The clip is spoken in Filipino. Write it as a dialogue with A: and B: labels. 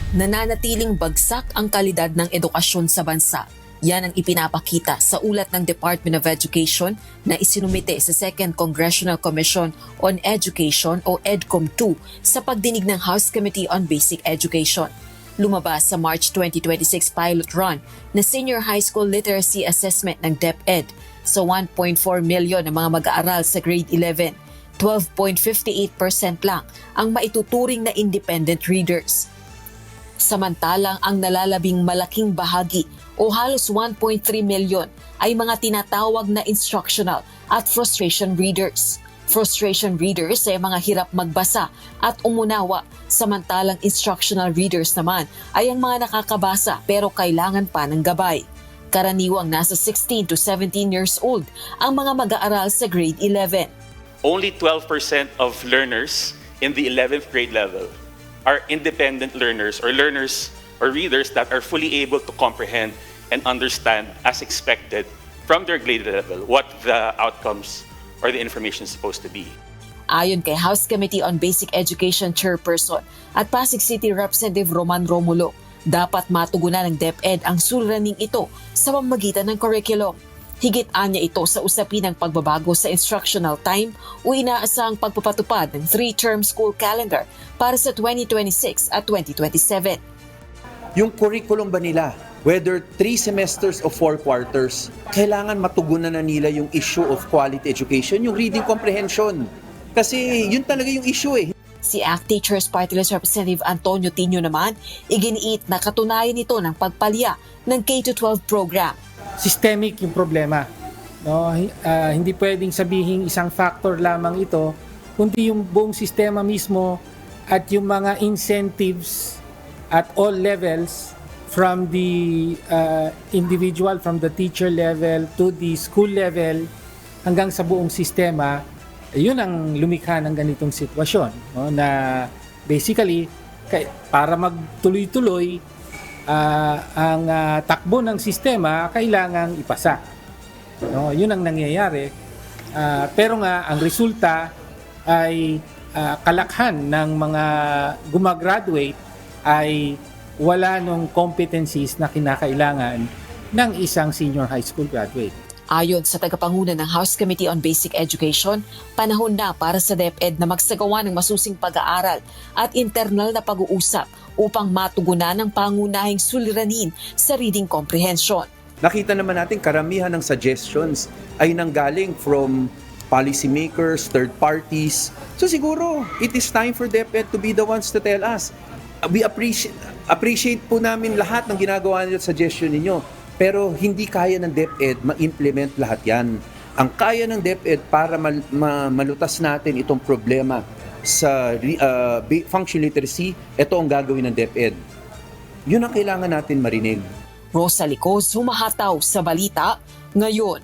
A: Nananatiling bagsak ang kalidad ng edukasyon sa bansa. Yan ang ipinapakita sa ulat ng Department of Education na isinumite sa Second Congressional Commission on Education o EDCOM-2 sa pagdinig ng House Committee on Basic Education. Lumabas sa March 2026 pilot run na Senior High School Literacy Assessment ng DepEd sa 1.4 million na mga mag-aaral sa grade 11. 12.58% lang ang maituturing na independent readers. Samantalang ang nalalabing malaking bahagi o halos 1.3 million ay mga tinatawag na instructional at frustration readers. Frustration readers ay mga hirap magbasa at umunawa, samantalang instructional readers naman ay ang mga nakakabasa pero kailangan pa ng gabay. Karaniwang nasa 16 to 17 years old ang mga mag-aaral sa grade 11.
B: Only 12% of learners in the 11th grade level are independent learners or readers that are fully able to comprehend and understand as expected from their grade level what the outcomes or the information is supposed to be.
A: Ayon kay House Committee on Basic Education Chairperson at Pasig City Representative Roman Romulo, dapat matugunan ng DepEd ang suliraning ito sa pamamagitan ng curriculum. Higit anya ito sa usapin ng pagbabago sa instructional time o inaasahang pagpapatupad ng 3-term school calendar para sa 2026 at 2027.
C: Yung curriculum ba nila, whether 3 semesters o 4 quarters, kailangan matugunan na nila yung issue of quality education, yung reading comprehension. Kasi yun talaga yung issue eh.
A: Si ACT Teachers Party List Representative Antonio Tino naman, iginiit na katunayan ito ng pagpalya ng K-12 program.
D: Systemic yung problema. No? Hindi pwedeng sabihin isang factor lamang ito, kundi yung buong sistema mismo at yung mga incentives at all levels from the individual, from the teacher level to the school level hanggang sa buong sistema, yun ang lumikha ng ganitong sitwasyon. No? Na basically, para magtuloy-tuloy, ang takbo ng sistema kailangang ipasa. No, yun ang nangyayari. Pero nga ang resulta ay kalakhan ng mga gumagraduate ay wala nung competencies na kinakailangan ng isang senior high school graduate.
A: Ayon sa tagapanguna ng House Committee on Basic Education, panahon na para sa DepEd na magsagawa ng masusing pag-aaral at internal na pag-uusap upang matugunan ang pangunahing suliranin sa reading comprehension.
C: Nakita naman natin karamihan ng suggestions ay nanggaling from policymakers, third parties. So siguro, it is time for DepEd to be the ones to tell us. We appreciate po namin lahat ng ginagawa niyo at suggestion ninyo. Pero hindi kaya ng DepEd ma-implement lahat yan. Ang kaya ng DepEd para malutas natin itong problema sa functional literacy, ito ang gagawin ng DepEd. Yun ang kailangan natin marinig.
A: Rosa Licos, humahataw sa balita ngayon.